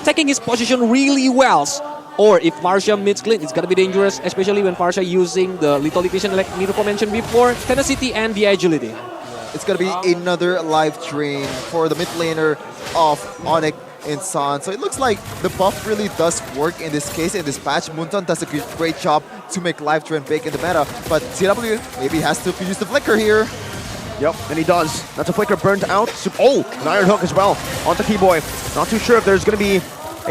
taking his position really well. Or if Marsha mids clean, it's gonna be dangerous, especially when Marsha using the lethal evasion like Mirko mentioned before, tenacity and the agility. It's gonna be another life drain for the mid laner of onic and San. So it looks like the buff really does work in this case, in this patch. Moonton does a great job to make life drain big in the meta, but CW maybe has to use the flicker here. Yep, and he does. That's a flicker burnt out. Oh, an iron hook as well onto Keyboy. Not too sure if there's going to be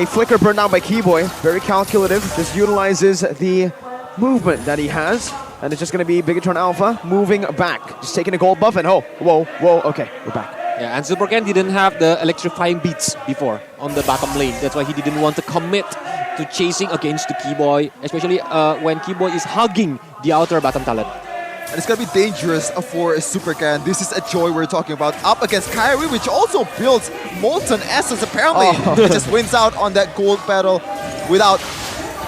a flicker burned down by Keyboy. Very calculative. Just utilizes the movement that he has. And it's just going to be Bigetron Alpha moving back. Just taking a gold buff and whoa, okay, we're back. Yeah, and Supercan didn't have the electrifying beats before on the bottom lane. That's why he didn't want to commit to chasing against the Keyboy, especially when Keyboy is hugging the outer bottom talent. And it's going to be dangerous for Supercan. This is a joy we're talking about. Up against KAIRI, which also builds Molten Essence, apparently. It just wins out on that gold battle without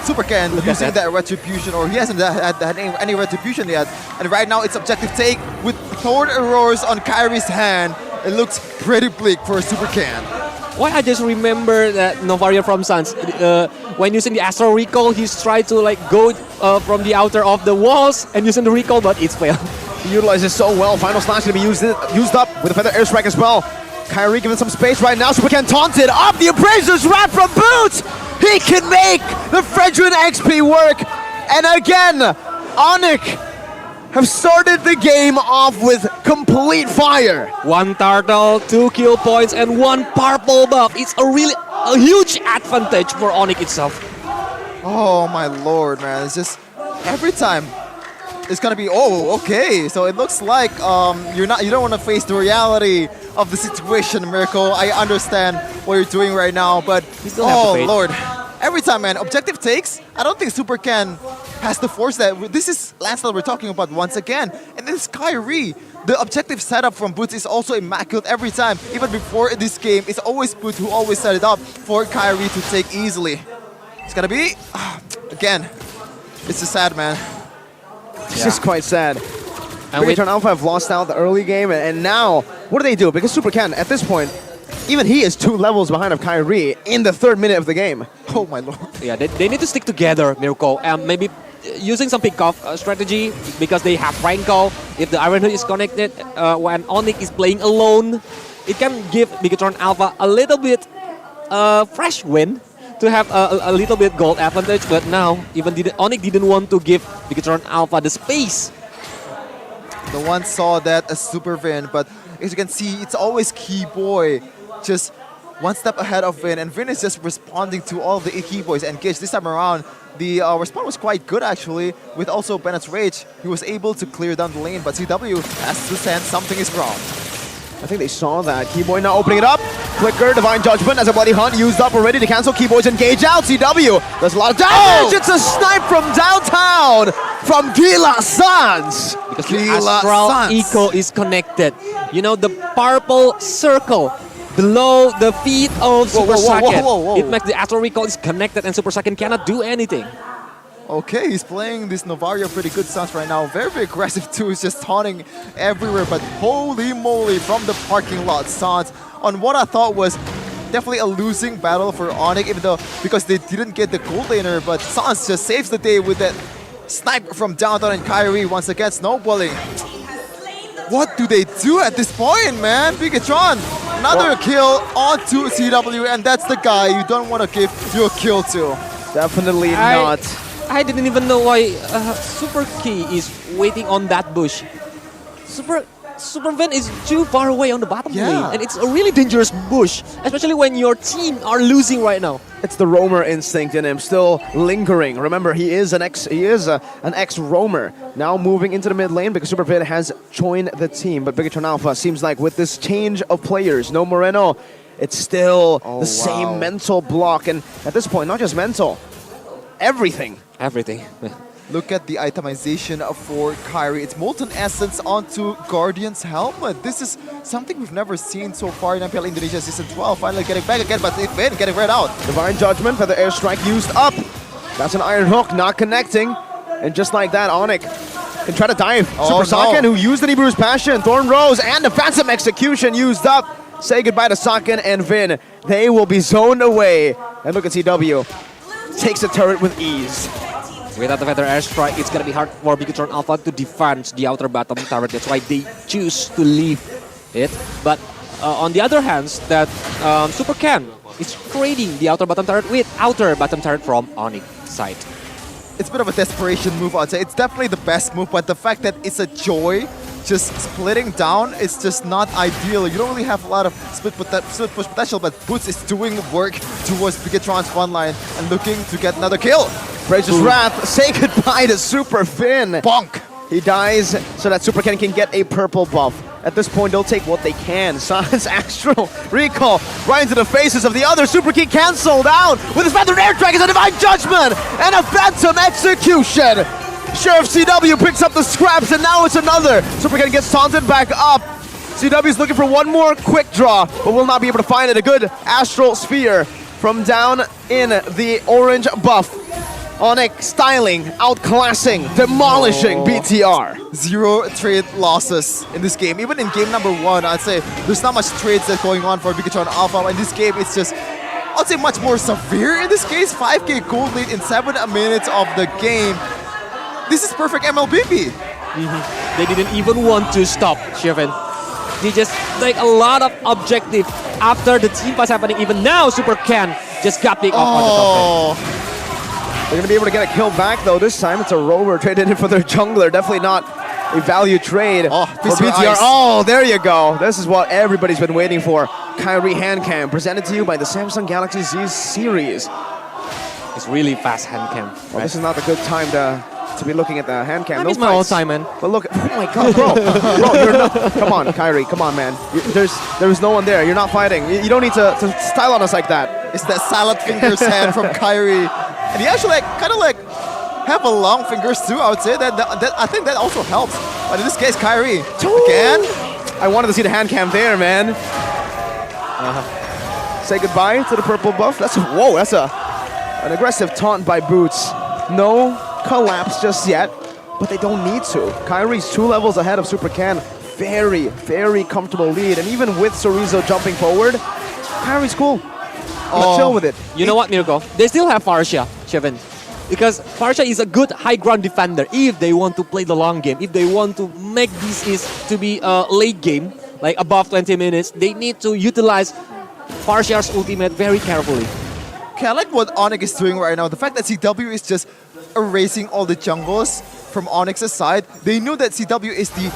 Supercan using that retribution, or he hasn't had any retribution yet. And right now it's objective take with Thorn Aurors on KAIRI's hand. It looks pretty bleak for Supercan. Why I just remember that Novaria from Suns, when using the Astral Recall, he's tried to like go from the outer of the walls and using the recall, but it's failed. He utilizes so well. Final Slash going to be used up with a Feather Airstrike as well. KAIRI given some space right now. Supercan taunted up the Appraiser's Wrap from Boots. He can make the Fredrin XP work. And again, onic have started the game off with complete fire. 1 turtle, 2 kill points, and 1 purple buff. It's a huge advantage for onic itself. Oh my lord, man! It's just every time it's gonna be okay. So it looks like you don't want to face the reality of the situation, Mirko. I understand what you're doing right now, but oh lord. Every time, man, objective takes, I don't think Supercan has to force that. This is Lancelot we're talking about once again. And this is KAIRI. The objective setup from Boots is also immaculate every time. Even before this game, it's always Boots who always set it up for KAIRI to take easily. It's gonna be, again, it's just sad, man. It's just quite sad. Bigetron Alpha have lost out the early game, and now, what do? Because Supercan, at this point, even he is 2 levels behind of KAIRI in the 3rd minute of the game. Oh my lord. Yeah, they need to stick together, Mirko. Maybe using some pick-off strategy because they have Franco. If the Iron Hood is connected, when onic is playing alone, it can give Bigetron Alpha a little bit fresh win to have a little bit gold advantage. But now, even onic didn't want to give Bigetron Alpha the space. The one saw that as Super Vin, but as you can see, it's always Keyboy just 1 step ahead of Vin, and Vin is just responding to all the Keyboys engaged. This time around, the response was quite good actually, with also Bennett's Rage. He was able to clear down the lane, but CW has to sense something is wrong. I think they saw that. Keyboy now opening it up. Flicker, Divine Judgment as a Bloody Hunt used up already to cancel. Keyboy's engage out. CW does a lot of damage. It's a snipe from downtown from Gila Sans. Because the Astral Eco is connected. You know, the purple circle below the feet of Super Saiyan. It makes the Astral Recall is connected and Super Saiyan cannot do anything. Okay, he's playing this Novaria pretty good Sans right now. Very, very aggressive too. He's just taunting everywhere. But holy moly, from the parking lot, Sans on what I thought was definitely a losing battle for onic, even though because they didn't get the gold laner. But Sans just saves the day with that snipe from downtown, and KAIRI once again snowballing. What do they do at this point, man? Bigetron, another kill onto CW, and that's the guy you don't want to give your kill to. Definitely not. I didn't even know why Super Key is waiting on that bush. Super Ven is too far away on the bottom lane, and it's a really dangerous bush, especially when your team are losing right now. It's the roamer instinct in him still lingering. Remember, he is an ex-roamer. Now moving into the mid lane because Super Ven has joined the team. But Bigetron Alpha seems like with this change of players, no Moreno, it's still the same mental block. And at this point, not just mental, everything. Everything. Look at the itemization for KAIRI. It's Molten Essence onto Guardian's Helmet. This is something we've never seen so far in MPLID Indonesia Season 12. Finally getting back again, but it Vin getting right out. Divine Judgment, Feather Airstrike used up. That's an Iron Hook, not connecting. And just like that, onic can try to dive. Super Saiyan, who used the Nibiru's Passion, Thorn Rose, and the Phantom Execution used up. say goodbye to Saken and Vin. They will be zoned away. And look at CW. Takes the turret with ease. Without the Feather Airstrike, it's gonna be hard for Bigetron Alpha to defend the outer bottom turret. That's why they choose to leave it. But on the other hand, that Super Ken is trading the outer bottom turret with outer bottom turret from onic side. It's a bit of a desperation move, I'd say. It's definitely the best move, but the fact that it's a joy, just splitting down, it's just not ideal. You don't really have a lot of split push potential, but Boots is doing work towards Bigetron's front line and looking to get another kill. Brace's Wrath, say goodbye to Super Finn. Bonk! He dies so that Super Ken can get a purple buff. At this point, they'll take what they can. Sans Astral Recall right into the faces of the other. Super King canceled out with his Feathered Air Dragons, a Divine Judgment, and a Phantom Execution. Sheriff CW picks up the scraps, and now it's another. Super Ken gets taunted back up. CW's looking for one more quick draw, but will not be able to find it. A good Astral Sphere from down in the orange buff. onic styling, outclassing, demolishing BTR. 0 trade losses in this game. Even in game number 1, I'd say there's not much trades that's going on for Bigetron Alpha. In this game, it's just, I'd say much more severe in this case. 5k gold lead in 7 minutes of the game. This is perfect MLBB. They didn't even want to stop Shevin. They just take a lot of objective after the team pass happening. Even now, Super Ken just got picked off on the top lane. They're going to be able to get a kill back, though. This time it's a rover traded in for their jungler. Definitely not a value trade for BTR. Ice. Oh, there you go. This is what everybody's been waiting for. KAIRI hand cam, presented to you by the Samsung Galaxy Z series. It's really fast hand cam. Well, this is not a good time to be looking at the hand cam. It's my old time, man. But look, oh my god, bro. Bro, you're not, come on, KAIRI, come on, man. There's no one there. You're not fighting. You don't need to style on us like that. It's that salad fingers hand from KAIRI. And he actually kind of have a long fingers too. I would say that I think that also helps. But in this case, KAIRI again. I wanted to see the hand cam there, man. Say goodbye to the purple buff. That's an aggressive taunt by Boots. No collapse just yet, but they don't need to. KAIRI's 2 levels ahead of Super Ken. Very, very comfortable lead. And even with Sorizo jumping forward, KAIRI's cool. Chill with it. You know what, Mirko? They still have Farsha, Shevin. Because Farsha is a good high ground defender if they want to play the long game. If they want to make this to be a late game, like above 20 minutes, they need to utilize Farsha's ultimate very carefully. Okay, I like what onic is doing right now. The fact that CW is just erasing all the jungles from onyx's side. They knew that CW is the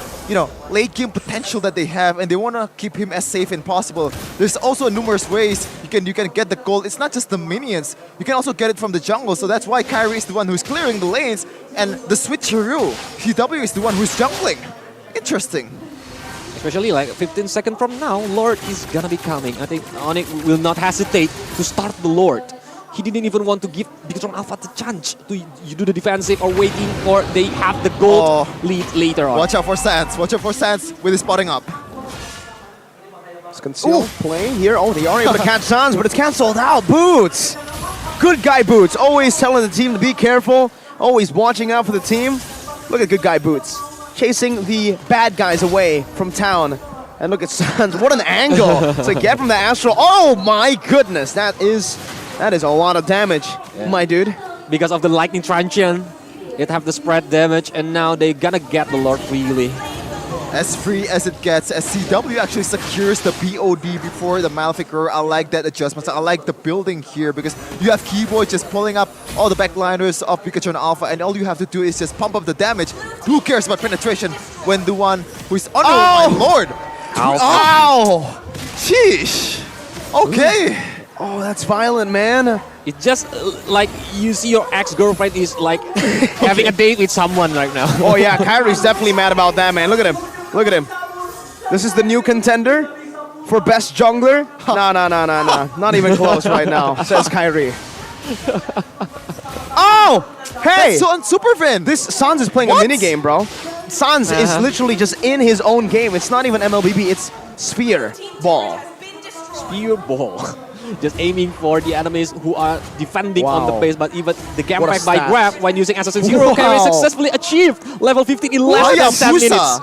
late game potential that they have, and they want to keep him as safe as possible. There's also numerous ways you can get the gold. It's not just the minions. You can also get it from the jungle. So that's why KAIRI is the one who's clearing the lanes, and the switcheroo, CW is the one who's jungling. Interesting. Especially like 15 seconds from now, Lord is gonna be coming. I think onic will not hesitate to start the Lord. He didn't even want to give Bigetron Alpha the chance to do the defensive or waiting for they have the gold lead later on. Watch out for Sans. Watch out for Sans with his spotting up. It's concealed playing here. Oh, they are able to catch Sans, but it's cancelled out. Boots! Good guy Boots. Always telling the team to be careful. Always watching out for the team. Look at good guy Boots. Chasing the bad guys away from town. And look at Sans. What an angle to get from the Astral. Oh my goodness. That is a lot of damage, my dude. Because of the lightning truncheon, it have the spread damage, and now they gonna get the Lord freely. As free as it gets, as CW actually secures the POD before the Malefic Roar. I like that adjustment. I like the building here because you have Keyboy just pulling up all the backliners of Bigetron Alpha, and all you have to do is just pump up the damage. Who cares about penetration when the one who is under my lord? Ow! Sheesh! Okay. Oh, that's violent, man. It's just like you see your ex-girlfriend is like having a date with someone right now. Oh yeah, KAIRI's definitely mad about that, man. Look at him. Look at him. This is the new contender for best jungler. No. Not even close right now, says KAIRI. Oh! Hey! That's on Super Vin. This Sans is playing a mini game, bro. Sans is literally just in his own game. It's not even MLBB, it's Sphere Ball. Spear ball. Just aiming for the enemies who are defending on the base, but even the gap back by grab when using Assassin's Hero KAIRI successfully achieved level 15 in less than 10 minutes.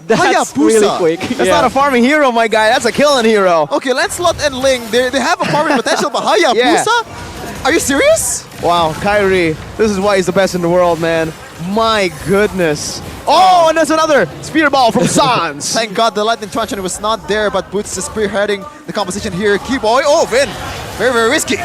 That's Hayabusa. really quick. That's not a farming hero, my guy. That's a killing hero. Okay, Lancelot and Ling, they have a farming potential, but Hayabusa? Are you serious? Wow, KAIRI, this is why he's the best in the world, man. My goodness. Oh, and there's another spear ball from Sans. Thank God the lightning truncheon was not there, but Boots is spearheading the composition here. Keyboy, oh, Vin, very, very risky.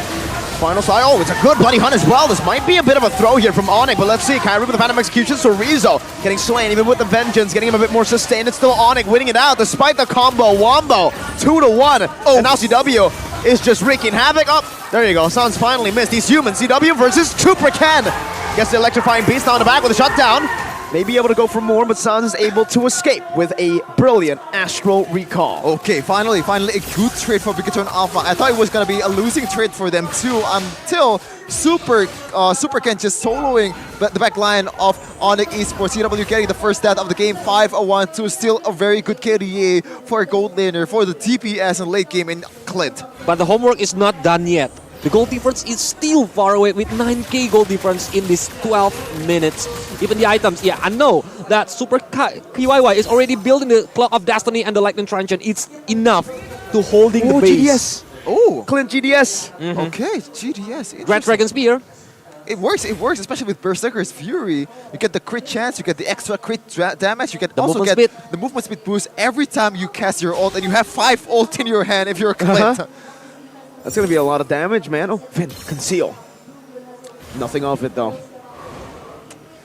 Final side. Oh, it's a good bloody hunt as well. This might be a bit of a throw here from onic, but let's see. KAIRI with the Phantom Execution. Sorizo getting slain, even with the Vengeance, getting him a bit more sustained. It's still onic winning it out despite the combo. Wombo, 2-1. Oh, and now CW is just wreaking havoc. Up. There you go. Sans finally missed. He's human. CW versus Super Ken. Gets the electrifying beast down the back with a shutdown. May be able to go for more, but Sans is able to escape with a brilliant Astral Recall. Okay, finally a good trade for Bigetron Alpha. I thought it was gonna be a losing trade for them too until Super Ken just soloing the back line of onic Esports. CW getting the first death of the game, 5-1-2. Still a very good KDA for a gold laner for the DPS in late game in Clint. But the homework is not done yet. The goal difference is still far away with 9k goal difference in this 12 minutes. Even the items, yeah, I know that Super KYY is already building the Clock of Destiny and the Lightning Truncheon. It's enough to holding the base. GDS. Oh, Clint GDS. okay, GDS. Red Dragon Spear. It works, especially with Berserker's Fury. You get the crit chance, you get the extra crit damage, you get also get the movement speed boost every time you cast your ult, and you have 5 ult in your hand if you're a Clint. That's going to be a lot of damage, man. Oh, Finn, conceal. Nothing of it, though.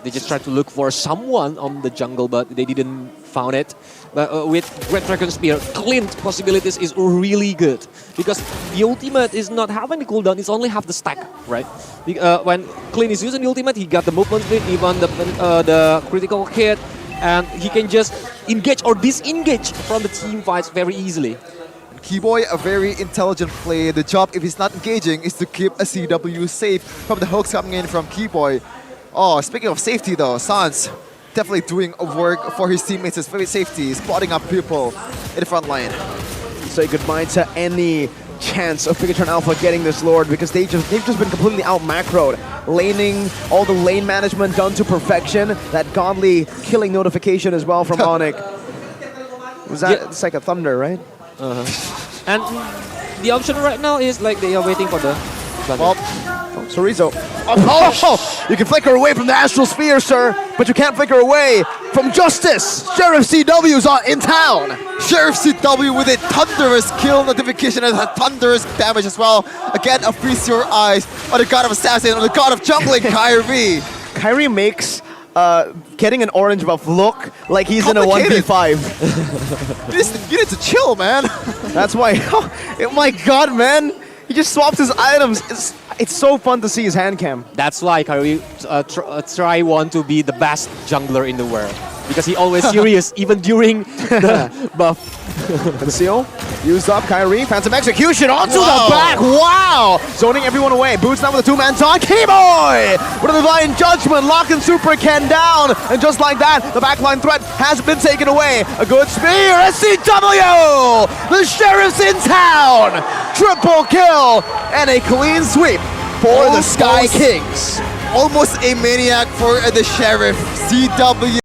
They just tried to look for someone on the jungle, but they didn't found it. But with Red Dragon Spear, Clint possibilities is really good. Because the ultimate is not having the cooldown, it's only half the stack, right? When Clint is using the ultimate, he got the movement speed, even the critical hit, and he can just engage or disengage from the team fights very easily. Keyboy, a very intelligent play. The job, if he's not engaging, is to keep a CW safe from the hooks coming in from Keyboy. Oh, speaking of safety though, Sans definitely doing a work for his teammates' safety, spotting up people in the front line. Say goodbye to any chance of Bigetron Alpha getting this Lord because they've just been completely out macroed. Laning, all the lane management done to perfection. That godly killing notification as well from onic. Was that? It's like a thunder, right? And the option right now is like they are waiting for the Well, Sorizo. Oh, you can flicker away from the Astral Sphere, sir, but you can't flicker away from Justice. Sheriff CW's in town. Sheriff CW with a thunderous kill notification and a thunderous damage as well. Again, a feast your eyes on the God of Assassin, on the God of Jungling, KAIRI. KAIRI makes getting an orange buff look like he's in a 1v5. You need to chill, man. That's why, oh my god, man. He just swaps his items. It's so fun to see his hand cam. That's why KAIRI try want to be the best jungler in the world. Because he always serious, even during the buff. Conceal, used up, KAIRI, Phantom Execution onto the back, wow! Zoning everyone away, Boots now with a two-man taunt, Keyboy! With a Divine Judgment, locking Super Ken down, and just like that, the backline threat has been taken away. A good spear, SCW! The Sheriff's in town! Triple kill, and a clean sweep for the Sky Kings. Almost a maniac for the Sheriff. CW